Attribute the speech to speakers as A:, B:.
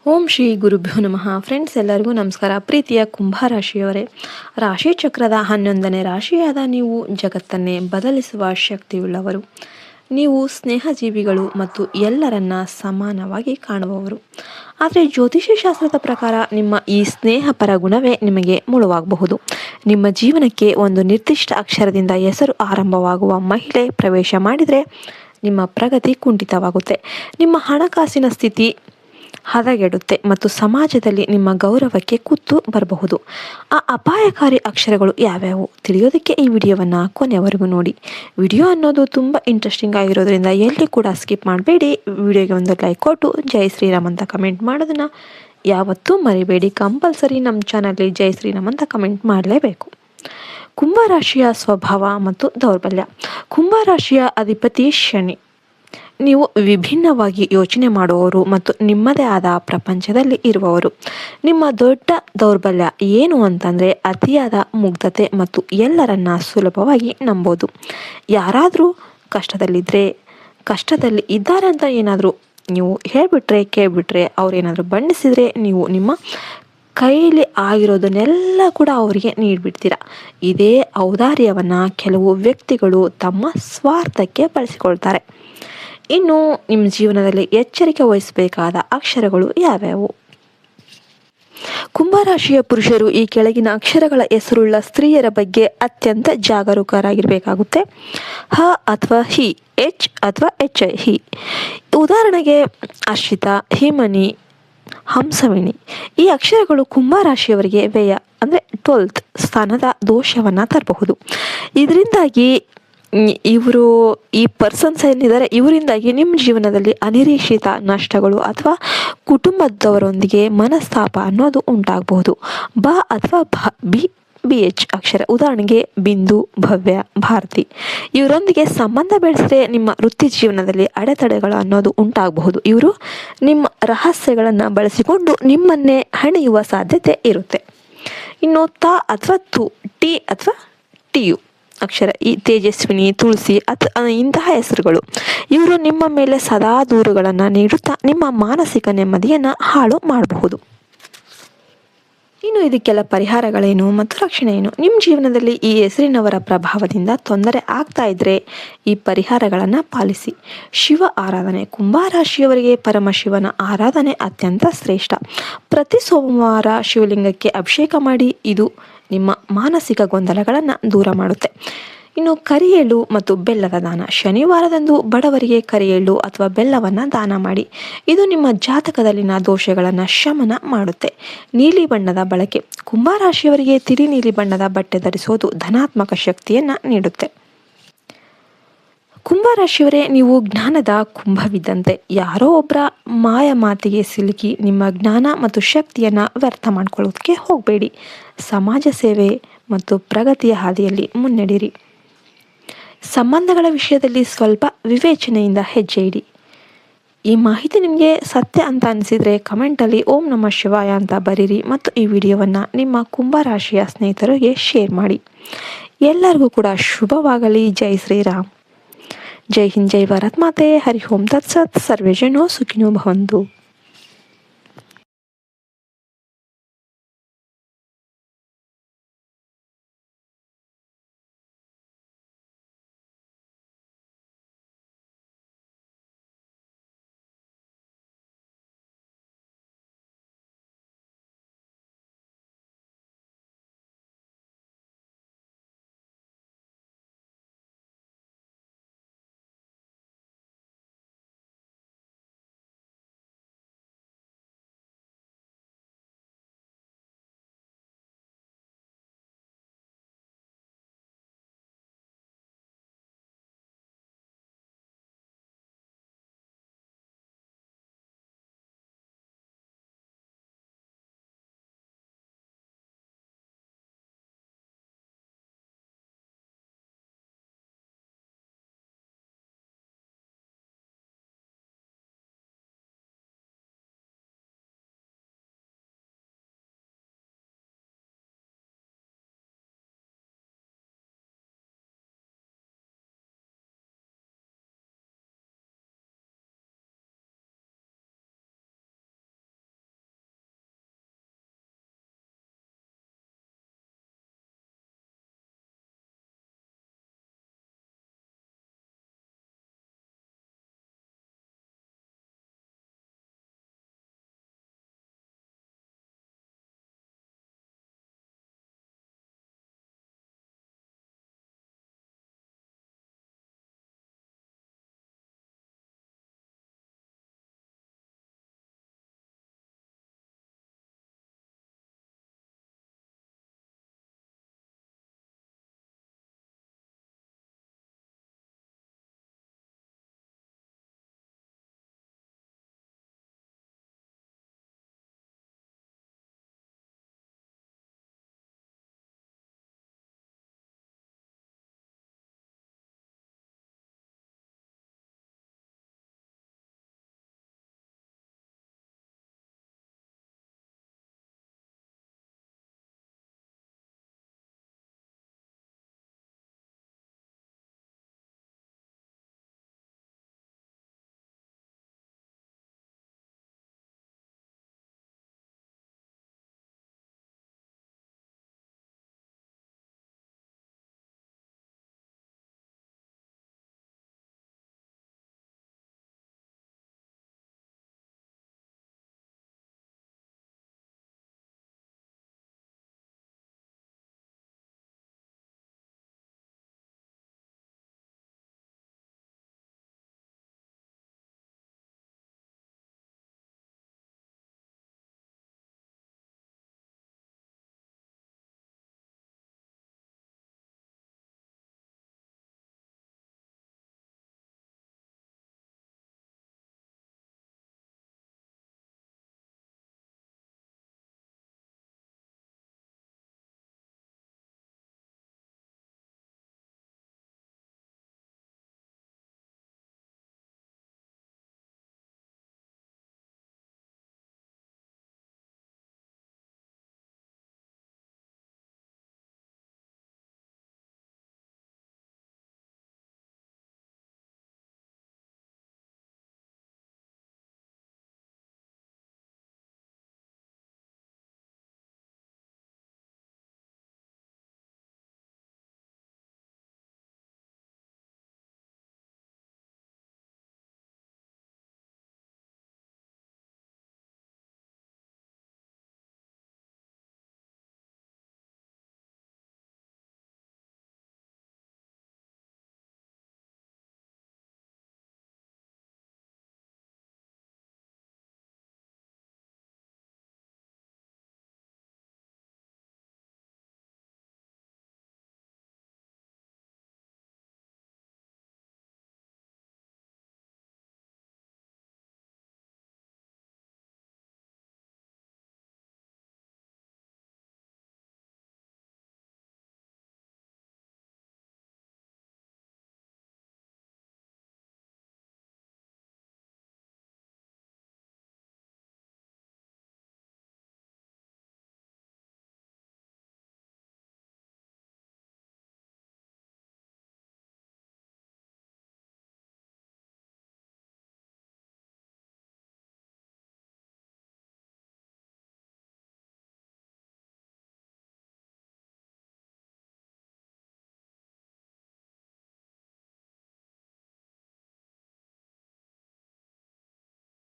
A: ಓಂ ಶ್ರೀ ಗುರುಭ್ಯೋ ನಮಃ. ಫ್ರೆಂಡ್ಸ್, ಎಲ್ಲರಿಗೂ ನಮಸ್ಕಾರ. ಪ್ರೀತಿಯ ಕುಂಭರಾಶಿಯವರೇ, ರಾಶಿ ಚಕ್ರದ 11ನೇ ರಾಶಿಯಾದ ನೀವು ಜಗತ್ತನ್ನೇ ಬದಲಿಸುವ ಶಕ್ತಿಯುಳ್ಳವರು. ನೀವು ಸ್ನೇಹಜೀವಿಗಳು ಮತ್ತು ಎಲ್ಲರನ್ನ ಸಮಾನವಾಗಿ ಕಾಣುವವರು. ಆದರೆ ಜ್ಯೋತಿಷ್ಯ ಶಾಸ್ತ್ರದ ಪ್ರಕಾರ ನಿಮ್ಮ ಈ ಸ್ನೇಹಪರ ಗುಣವೇ ನಿಮಗೆ ಮುಳುವಾಗಬಹುದು. ನಿಮ್ಮ ಜೀವನಕ್ಕೆ ಒಂದು ನಿರ್ದಿಷ್ಟ ಅಕ್ಷರದಿಂದ ಹೆಸರು ಆರಂಭವಾಗುವ ಮಹಿಳೆ ಪ್ರವೇಶ ಮಾಡಿದರೆ ನಿಮ್ಮ ಪ್ರಗತಿ ಕುಂಠಿತವಾಗುತ್ತೆ. ನಿಮ್ಮ ಹಣಕಾಸಿನ ಸ್ಥಿತಿ ಹದಗೆಡುತ್ತೆ ಮತ್ತು ಸಮಾಜದಲ್ಲಿ ನಿಮ್ಮ ಗೌರವಕ್ಕೆ ಕುತ್ತು ಬರಬಹುದು. ಆ ಅಪಾಯಕಾರಿ ಅಕ್ಷರಗಳು ಯಾವ್ಯಾವು ತಿಳಿಯೋದಕ್ಕೆ ಈ ವಿಡಿಯೋವನ್ನು ಕೊನೆಯವರೆಗೂ ನೋಡಿ. ವಿಡಿಯೋ ಅನ್ನೋದು ತುಂಬ ಇಂಟ್ರೆಸ್ಟಿಂಗ್ ಆಗಿರೋದ್ರಿಂದ ಎಲ್ಲಿ ಕೂಡ ಸ್ಕಿಪ್ ಮಾಡಬೇಡಿ. ವಿಡಿಯೋಗೆ ಒಂದು ಲೈಕ್ ಕೊಟ್ಟು ಜೈ ಶ್ರೀರಾಮ್ ಅಂತ ಕಮೆಂಟ್ ಮಾಡೋದನ್ನು ಯಾವತ್ತೂ ಮರಿಬೇಡಿ. ಕಂಪಲ್ಸರಿ ನಮ್ಮ ಚಾನಲ್ಲಿ ಜೈ ಶ್ರೀರಾಮ್ ಅಂತ ಕಮೆಂಟ್ ಮಾಡಲೇಬೇಕು. ಕುಂಭರಾಶಿಯ ಸ್ವಭಾವ ಮತ್ತು ದೌರ್ಬಲ್ಯ. ಕುಂಭರಾಶಿಯ ಅಧಿಪತಿ ಶನಿ. ನೀವು ವಿಭಿನ್ನವಾಗಿ ಯೋಚನೆ ಮಾಡುವವರು ಮತ್ತು ನಿಮ್ಮದೇ ಆದ ಪ್ರಪಂಚದಲ್ಲಿ ಇರುವವರು. ನಿಮ್ಮ ದೊಡ್ಡ ದೌರ್ಬಲ್ಯ ಏನು ಅಂತಂದರೆ ಅತಿಯಾದ ಮುಗ್ಧತೆ ಮತ್ತು ಎಲ್ಲರನ್ನ ಸುಲಭವಾಗಿ ನಂಬೋದು. ಯಾರಾದರೂ ಕಷ್ಟದಲ್ಲಿ ಇದ್ದಾರೆ ಅಂತ ಏನಾದರೂ ನೀವು ಹೇಳಿಬಿಟ್ರೆ ಕೇಳಿಬಿಟ್ರೆ, ಅವ್ರೇನಾದರೂ ಬಣ್ಣಿಸಿದರೆ ನೀವು ನಿಮ್ಮ ಕೈಲಿ ಆಗಿರೋದನ್ನೆಲ್ಲ ಕೂಡ ಅವರಿಗೆ ನೀಡಿಬಿಡ್ತೀರ. ಇದೇ ಔದಾರ್ಯವನ್ನು ಕೆಲವು ವ್ಯಕ್ತಿಗಳು ತಮ್ಮ ಸ್ವಾರ್ಥಕ್ಕೆ ಬಳಸಿಕೊಳ್ತಾರೆ. ಇನ್ನು ನಿಮ್ಮ ಜೀವನದಲ್ಲಿ ಎಚ್ಚರಿಕೆ ವಹಿಸಬೇಕಾದ ಅಕ್ಷರಗಳು ಯಾವ್ಯಾವು? ಕುಂಭರಾಶಿಯ ಪುರುಷರು ಈ ಕೆಳಗಿನ ಅಕ್ಷರಗಳ ಹೆಸರುಳ್ಳ ಸ್ತ್ರೀಯರ ಬಗ್ಗೆ ಅತ್ಯಂತ ಜಾಗರೂಕರಾಗಿರಬೇಕಾಗುತ್ತೆ. ಹ ಅಥವಾ ಹಿ, ಎಚ್ ಅಥವಾ ಎಚ್ ಐ, ಹಿ. ಉದಾಹರಣೆಗೆ ಅರ್ಷಿತಾ, ಹಿಮನಿ, ಹಂಸವಿಣಿ. ಈ ಅಕ್ಷರಗಳು ಕುಂಭರಾಶಿಯವರಿಗೆ ವ್ಯಯ ಅಂದರೆ 12th ಸ್ಥಾನದ ದೋಷವನ್ನು ತರಬಹುದು. ಇದರಿಂದಾಗಿ ಈ ಪರ್ಸನ್ಸ್ ಏನಿದ್ದಾರೆ ಇವರಿಂದಾಗಿ ನಿಮ್ಮ ಜೀವನದಲ್ಲಿ ಅನಿರೀಕ್ಷಿತ ನಷ್ಟಗಳು ಅಥವಾ ಕುಟುಂಬದವರೊಂದಿಗೆ ಮನಸ್ತಾಪ ಅನ್ನೋದು ಉಂಟಾಗಬಹುದು. ಬ ಅಥವಾ ಬಿ ಎಚ್ ಅಕ್ಷರ, ಉದಾಹರಣೆಗೆ ಬಿಂದು, ಭವ್ಯ, ಭಾರತಿ. ಇವರೊಂದಿಗೆ ಸಂಬಂಧ ಬೆಳೆಸಿದ್ರೆ ನಿಮ್ಮ ವೃತ್ತಿ ಜೀವನದಲ್ಲಿ ಅಡೆತಡೆಗಳು ಅನ್ನೋದು ಉಂಟಾಗಬಹುದು. ಇವರು ನಿಮ್ಮ ರಹಸ್ಯಗಳನ್ನು ಬಳಸಿಕೊಂಡು ನಿಮ್ಮನ್ನೇ ಹಣಿಯುವ ಸಾಧ್ಯತೆ ಇರುತ್ತೆ. ಇನ್ನು ತ ಅಥವಾ ತು, ಟಿ ಅಥವಾ ಟಿಯು ಅಕ್ಷರ, ಈ ತೇಜಸ್ವಿನಿ, ತುಳಸಿ ಇಂತಹ ಹೆಸರುಗಳು. ಇವರು ನಿಮ್ಮ ಮೇಲೆ ಸದಾ ದೂರುಗಳನ್ನು ನೀಡುತ್ತಾ ನಿಮ್ಮ ಮಾನಸಿಕ ನೆಮ್ಮದಿಯನ್ನು ಹಾಳು ಮಾಡಬಹುದು. ಇನ್ನು ಇದಕ್ಕೆಲ್ಲ ಪರಿಹಾರಗಳೇನು ಮತ್ತು ರಕ್ಷಣೆ ಏನು? ನಿಮ್ಮ ಜೀವನದಲ್ಲಿ ಈ ಹೆಸರಿನವರ ಪ್ರಭಾವದಿಂದ ತೊಂದರೆ ಆಗ್ತಾ ಇದ್ರೆ ಈ ಪರಿಹಾರಗಳನ್ನು ಪಾಲಿಸಿ. ಶಿವ ಆರಾಧನೆ. ಕುಂಭರಾಶಿಯವರಿಗೆ ಪರಮಶಿವನ ಆರಾಧನೆ ಅತ್ಯಂತ ಶ್ರೇಷ್ಠ. ಪ್ರತಿ ಸೋಮವಾರ ಶಿವಲಿಂಗಕ್ಕೆ ಅಭಿಷೇಕ ಮಾಡಿ. ಇದು ನಿಮ್ಮ ಮಾನಸಿಕ ಗೊಂದಲಗಳನ್ನು ದೂರ ಮಾಡುತ್ತೆ. ಇನ್ನು ಕರಿಎಳ್ಳು ಮತ್ತು ಬೆಲ್ಲದ ದಾನ. ಶನಿವಾರದಂದು ಬಡವರಿಗೆ ಕರಿಎಳ್ಳು ಅಥವಾ ಬೆಲ್ಲವನ್ನು ದಾನ ಮಾಡಿ. ಇದು ನಿಮ್ಮ ಜಾತಕದಲ್ಲಿನ ದೋಷಗಳನ್ನು ಶಮನ ಮಾಡುತ್ತೆ. ನೀಲಿ ಬಣ್ಣದ ಬಳಕೆ. ಕುಂಭರಾಶಿಯವರಿಗೆ ತಿಳಿ ನೀಲಿ ಬಣ್ಣದ ಬಟ್ಟೆ ಧರಿಸೋದು ಧನಾತ್ಮಕ ಶಕ್ತಿಯನ್ನು ನೀಡುತ್ತೆ. ಕುಂಭರಾಶಿಯವರೇ, ನೀವು ಜ್ಞಾನದ ಕುಂಭವಿದ್ದಂತೆ. ಯಾರೋ ಒಬ್ಬರ ಮಾಯ ಮಾತಿಗೆ ಸಿಲುಕಿ ನಿಮ್ಮ ಜ್ಞಾನ ಮತ್ತು ಶಕ್ತಿಯನ್ನು ವ್ಯರ್ಥ ಮಾಡ್ಕೊಳ್ಳೋದಕ್ಕೆ ಹೋಗಬೇಡಿ. ಸಮಾಜ ಸೇವೆ ಮತ್ತು ಪ್ರಗತಿಯ ಹಾದಿಯಲ್ಲಿ ಮುನ್ನಡೆಯಿರಿ. ಸಂಬಂಧಗಳ ವಿಷಯದಲ್ಲಿ ಸ್ವಲ್ಪ ವಿವೇಚನೆಯಿಂದ ಹೆಜ್ಜೆ ಇಡಿ. ಈ ಮಾಹಿತಿ ನಿಮಗೆ ಸತ್ಯ ಅಂತ ಅನಿಸಿದರೆ ಕಮೆಂಟಲ್ಲಿ ಓಂ ನಮಃ ಶಿವಾಯ ಅಂತ ಬರೀರಿ ಮತ್ತು ಈ ವಿಡಿಯೋವನ್ನು ನಿಮ್ಮ ಕುಂಭರಾಶಿಯ ಸ್ನೇಹಿತರಿಗೆ ಶೇರ್ ಮಾಡಿ. ಎಲ್ಲರಿಗೂ ಕೂಡ ಶುಭವಾಗಲಿ. ಜೈ ಶ್ರೀರಾಮ್. ಜೈ ಹಿಂದ್, ಜೈ ಭಾರತ್ ಮಾತೆ. ಹರಿ ಓಂ ತತ್ಸತ್. ಸರ್ವೇ ಜನೋ ಸುಖಿನೋ ಭವಂತು.